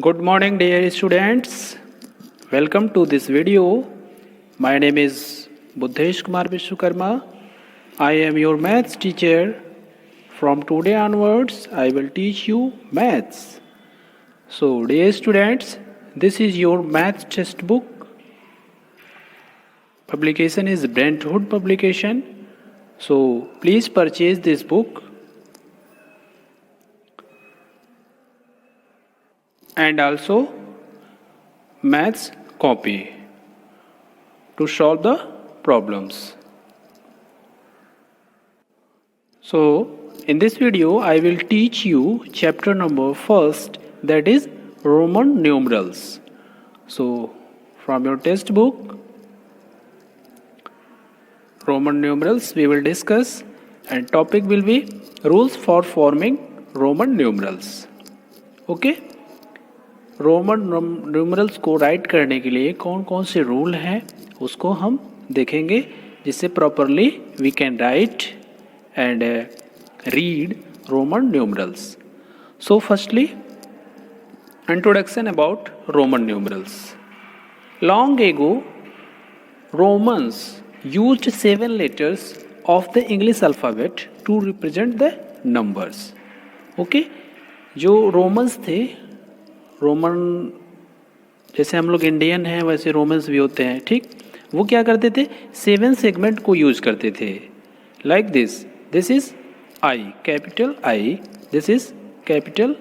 Good morning, dear students. Welcome to this video. My name is Buddhesh Kumar Vishwakarma. I am your maths teacher. From today onwards, I will teach you maths. So, dear students, this is your maths textbook. Publication is Brentwood publication. So, please purchase this book. And also maths copy to solve the problems. So in this video I will teach you chapter number first, that is Roman numerals. So from your textbook Roman numerals we will discuss, and topic will be rules for forming Roman numerals. Okay. Roman numerals को right करने के लिए कौन कौन से rule हैं उसको हम देखेंगे, जिससे properly we can write and read Roman numerals. So firstly introduction about Roman numerals. Long ago Romans used 7 letters of the English alphabet to represent the numbers. Okay, जो रोमन्स थे, रोमन जैसे हम लोग इंडियन हैं वैसे Romans भी होते हैं, ठीक. वो क्या करते थे, 7 सेगमेंट को यूज करते थे. Like this is I, capital I, this is capital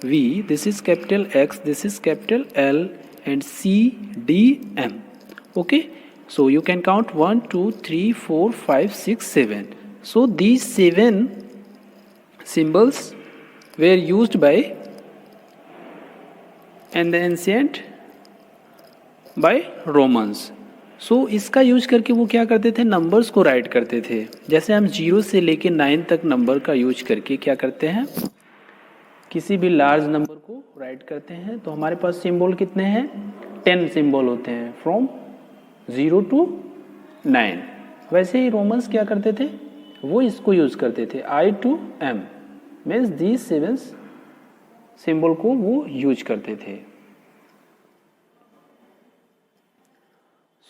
V, this is capital X, this is capital L and C D M. Okay, so you can count 1 2 3 4 5 6 7. So these 7 symbols were used by and the ancient by Romans. सो इसका use करके वो क्या करते थे, numbers को write करते थे. जैसे हम 0 से लेके 9 तक नंबर का यूज करके क्या करते हैं, किसी भी लार्ज नंबर को राइट करते हैं. तो हमारे पास सिंबल कितने हैं, 10 सिंबल होते हैं फ्रॉम 0 to 9. वैसे ही रोमन्स क्या करते थे, वो इसको यूज करते थे. I to M means these 7 symbol को वो यूज करते थे.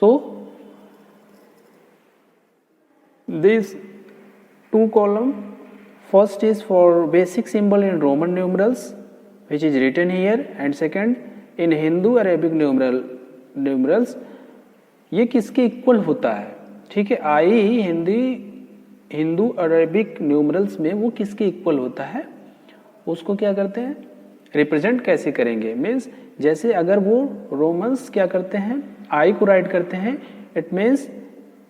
So this 2 column, first is for basic symbol in Roman numerals which is written here, and second in Hindu Arabic numerals. ये किसके इक्वल होता है, ठीक है. आई हिंदू अरेबिक न्यूमरल्स में वो किसके इक्वल होता है, उसको क्या करते हैं, रिप्रेजेंट कैसे करेंगे. मीन्स जैसे अगर वो रोमन्स क्या करते हैं, आई को राइट करते हैं, इट मीन्स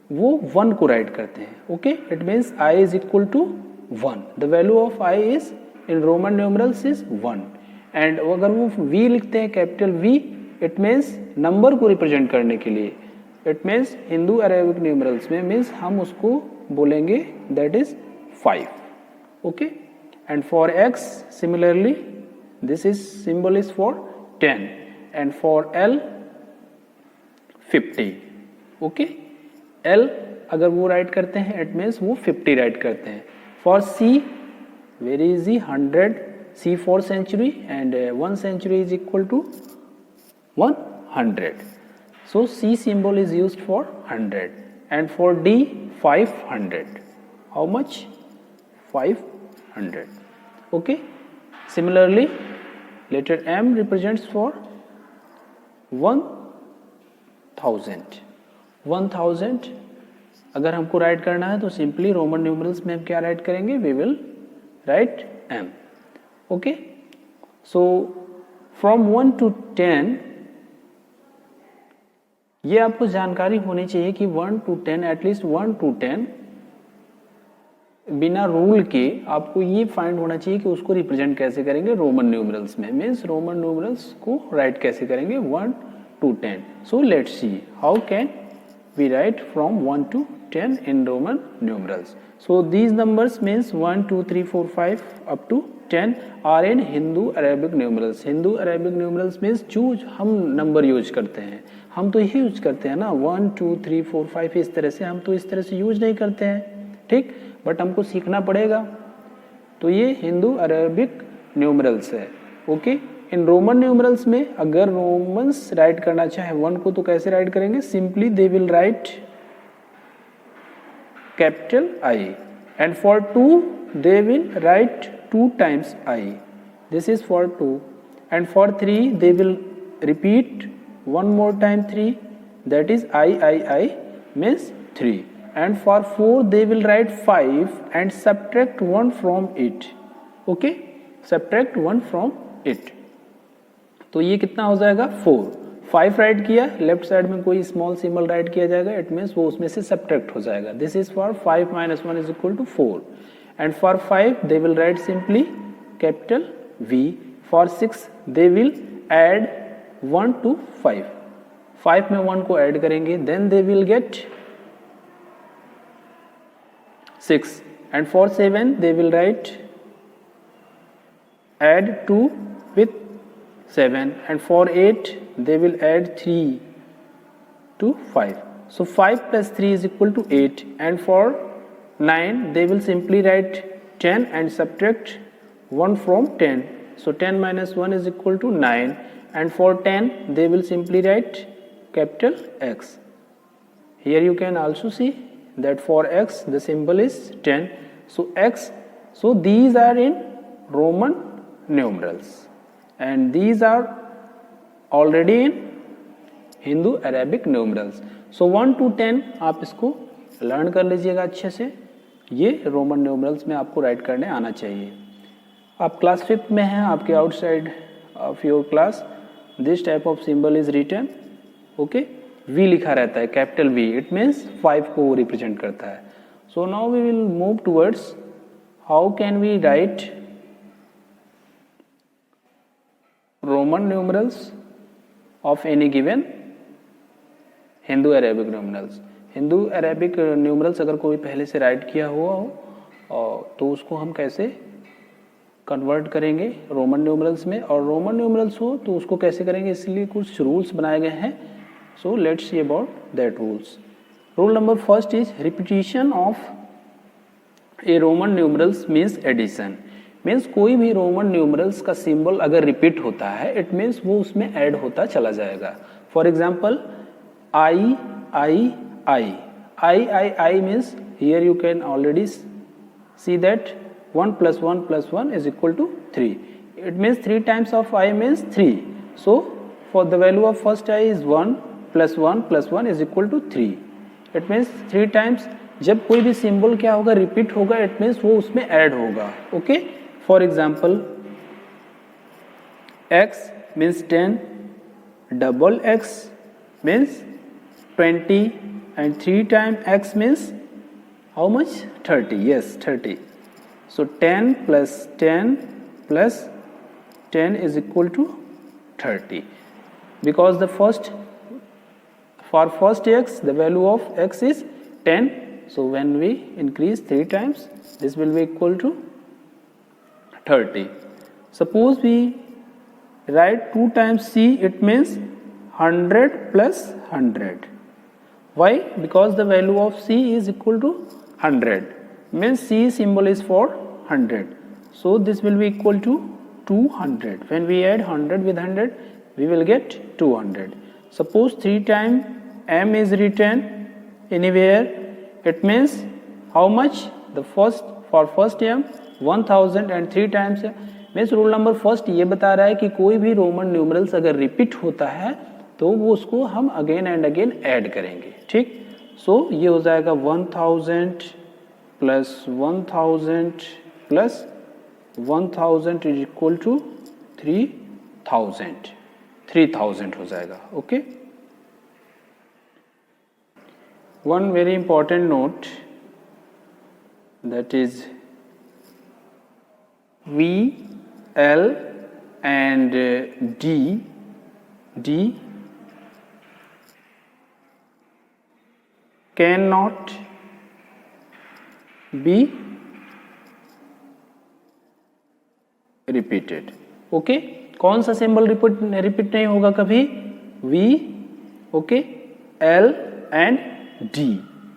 वो 1 को राइट करते हैं. Okay, it means I is equal to 1. The value of I is in Roman numerals is 1. And अगर वो वी लिखते हैं, capital V, it means number को रिप्रेजेंट करने के लिए. It means Hindu Arabic numerals में मीन्स हम उसको बोलेंगे that is 5. Okay, and for X similarly this is symbol is for 10 and for L 50. okay, L अगर वो राइट करते हैं इट मीन्स वो 50 राइट करते हैं. For C very easy, 100. C for century and 1 century is equal to 100. so C symbol is used for 100. and for D 500. how much, 500. okay, similarly letter M represents for 1000. अगर हमको right करना है तो simply Roman numerals में हम क्या write करेंगे, we will write M. Okay, so from 1 to 10 ये आपको जानकारी होनी चाहिए कि 1 to 10, एटलीस्ट 1 to 10 बिना रूल के आपको ये फाइंड होना चाहिए कि उसको रिप्रेजेंट कैसे करेंगे रोमन न्यूमरल्स में. मीन्स रोमन न्यूमरल्स को राइट कैसे करेंगे 1 to 10. So let's see how can we write from 1 to 10 in Roman numerals. So these numbers means 1 2 3 4 5 up to 10 are in Hindu Arabic numerals. Hindu Arabic numerals means जो हम number use करते हैं, हम तो यही यूज करते हैं ना, 1 2 3 4 5 इस तरह से. हम तो इस तरह से यूज नहीं करते हैं, ठीक, बट हमको सीखना पड़ेगा. तो ये हिंदू अरेबिक न्यूमरल्स है. ओके, इन रोमन न्यूमरल्स में अगर रोमन्स राइट करना चाहे 1 को तो कैसे राइट करेंगे? Simply they will write capital I and for 2 they will write 2 times I. This is for 2 and for 3 they will repeat one more time 3, that is I means 3, and for 4 they will write 5 and subtract 1 from it. Okay, subtract 1 from it. तो ये कितना हो जाएगा? 4. 5 right किया, left side में कोई small symbol right किया जाएगा, इट मीन्स वो उसमें से सब्ट्रैक्ट हो जाएगा. This is for 5 minus 1 is equal to 4 and for 5 they will write simply capital V. For 6 they will add 1 to 5. 5 में 1 को ऐड करेंगे, then they will get 6 and for 7 they will write add 2 with 7 and for 8 they will add 3 to 5. So 5 plus 3 is equal to 8 and for 9 they will simply write 10 and subtract 1 from 10. So 10 minus 1 is equal to 9 and for 10 they will simply write capital X. Here you can also see that for X the symbol is 10. So X, so these are in Roman numerals and these are already in Hindu Arabic numerals. So 1 to 10 आप इसको learn कर लीजिएगा अच्छे से. ये Roman numerals में आपको right करने आना चाहिए. आप क्लास 5th में हैं, आपके outside of your class this type of symbol is written. Okay, V लिखा रहता है, कैपिटल V, इट मीन्स 5 को रिप्रेजेंट करता है. So now we will move towards how can we write Roman numerals of any given Hindu Arabic numerals. Hindu Arabic numerals अगर कोई पहले से राइट किया हुआ हो तो उसको हम कैसे कन्वर्ट करेंगे रोमन न्यूमरल्स में, और रोमन न्यूमरल्स हो तो उसको कैसे करेंगे, इसलिए कुछ रूल्स बनाए गए हैं. So let's see about that rules. Rule number first is repetition of a Roman numerals means addition. Means कोई भी रोमन न्यूमरल्स का सिंबल अगर रिपीट होता है इट मीन्स वो उसमें ऐड होता चला जाएगा. For example I means here you can already see that 1 plus 1 plus 1 is equal to 3. It means 3 times of I means 3. So for the value of first I is 1 plus 1 plus 1 is equal to 3. It means 3 times. जब कोई भी symbol क्या होगा, repeat होगा, it means वो उसमें add होगा. Okay, for example X means 10, double X means 20 and 3 times X means how much? 30. Yes, 30. So 10 plus 10 plus 10 is equal to 30 because the first X the value of X is 10. So when we increase 3 times this will be equal to 30. Suppose we write 2 times C, it means 100 plus 100. Why? Because the value of C is equal to 100. Means C symbol is for 100. So this will be equal to 200. When we add 100 with 100, we will get 200. Suppose 3 times M is written anywhere, it means how much? The first M 1000 and 3 times means rule number first ये बता रहा है कि कोई भी Roman numerals अगर repeat होता है तो वो उसको हम अगेन एंड अगेन ऐड करेंगे. ठीक, सो ये हो जाएगा 1000 plus 1000 plus 1000 is equal to 3000 हो जाएगा. Okay, one very important note that is V, L and D cannot be repeated. Okay, कौन सा सिंबल रिपीट नहीं होगा कभी? V, okay, L and D,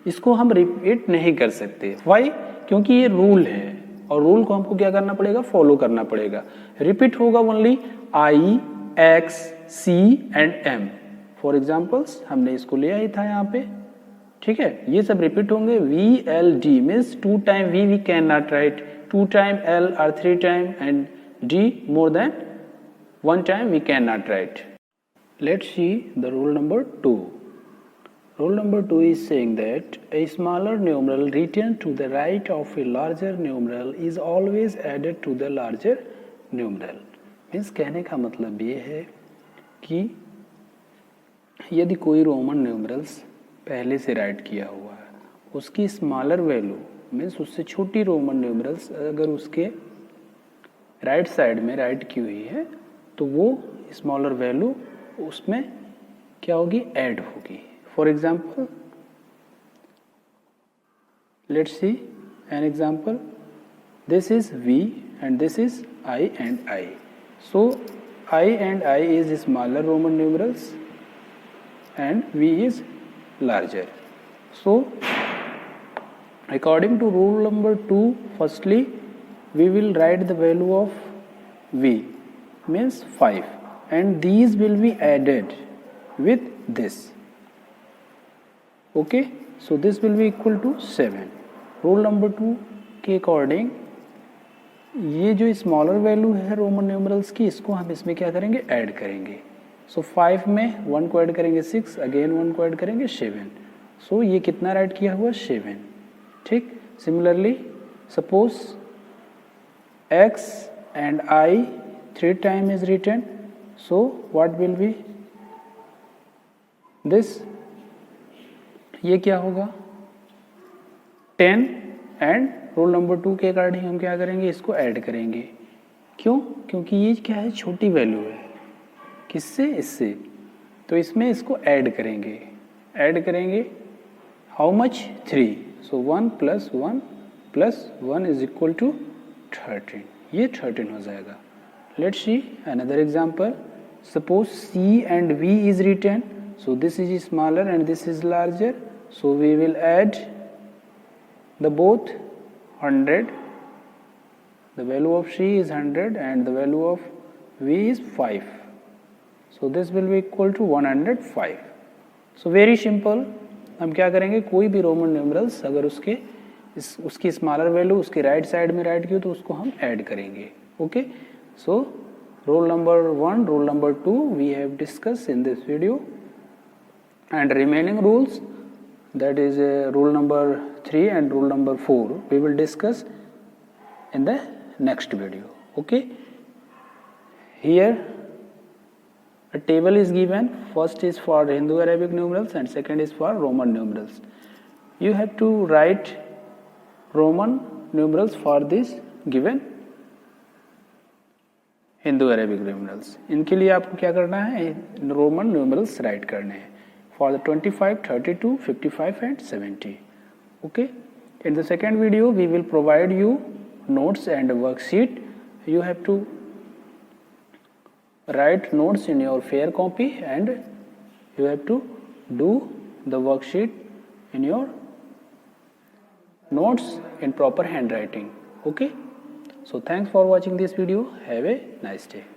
इसको हम रिपीट नहीं कर सकते. वाई? क्योंकि ये रूल है. और रूल को हमको क्या करना पड़ेगा, फॉलो करना पड़ेगा। रिपीट होगा only I, X, C and M. For examples हमने इसको लिया ही था यहाँ पे, ठीक है। ये सब रिपीट होंगे। V L D means 2 time we can not write, 2 time L और 3 time, and D more than 1 time we can not write. Let's see the rule number 2. Rule number 2 is saying that a smaller numeral written to the right of a larger numeral is always added to the larger numeral. Means कहने का मतलब ये है कि यदि कोई Roman numerals पहले से राइट किया हुआ है, उसकी स्मॉलर वैल्यू मीन्स उससे छोटी रोमन न्यूमरल्स अगर उसके राइट साइड में राइट की हुई है तो वो स्मॉलर वैल्यू उसमें क्या होगी, ऐड होगी। For example let's see an example, this is V and this is I and I. So I and I is smaller Roman numerals and V is larger. So according to rule number 2, firstly we will write the value of V means 5, and these will be added with this. Okay, so this will be equal to 7. Rule number 2 के according ये जो smaller value है Roman numerals की, इसको हम इसमें क्या करेंगे, ऐड करेंगे। सो 5 में 1 को ऐड करेंगे 6, अगेन 1 को ऐड करेंगे 7। सो ये कितना ऐड किया हुआ, 7, ठीक। Similarly suppose x and I 3 time is written, so what will be this, ये क्या होगा 10, एंड रूल नंबर 2 के अकॉर्डिंग हम क्या करेंगे, इसको ऐड करेंगे। क्यों, क्योंकि ये क्या है, छोटी वैल्यू है, किससे, इससे, तो इसमें इसको ऐड करेंगे। ऐड करेंगे how much, 3, so 1 + 1 + 1 is equal to 13, ये 13 हो जाएगा। Let's see another example, suppose C and V is written, so this is smaller and this is larger, so we will add the both 100, the value of C is 100 and the value of V is 5, so this will be equal to 105. so very simple, हम क्या करेंगे, कोई भी Roman numerals अगर उसकी smaller value उसके right side में right की हो तो उसको हम ऐड करेंगे। Okay, so rule number 1, rule number 2 we have discussed in this video, and remaining rules, that is rule number 3 and rule number 4 we will discuss in the next video. Okay, here a table is given, first is for Hindu Arabic numerals and second is for Roman numerals. You have to write Roman numerals for this given Hindu Arabic numerals. इनके लिए आपको क्या करना है, Roman numerals write करने हैं for the 25, 32, 55 and 70। Okay, in the second video we will provide you notes and worksheet. You have to write notes in your fair copy and you have to do the worksheet in your notes in proper handwriting. Okay, so thanks for watching this video. Have a nice day.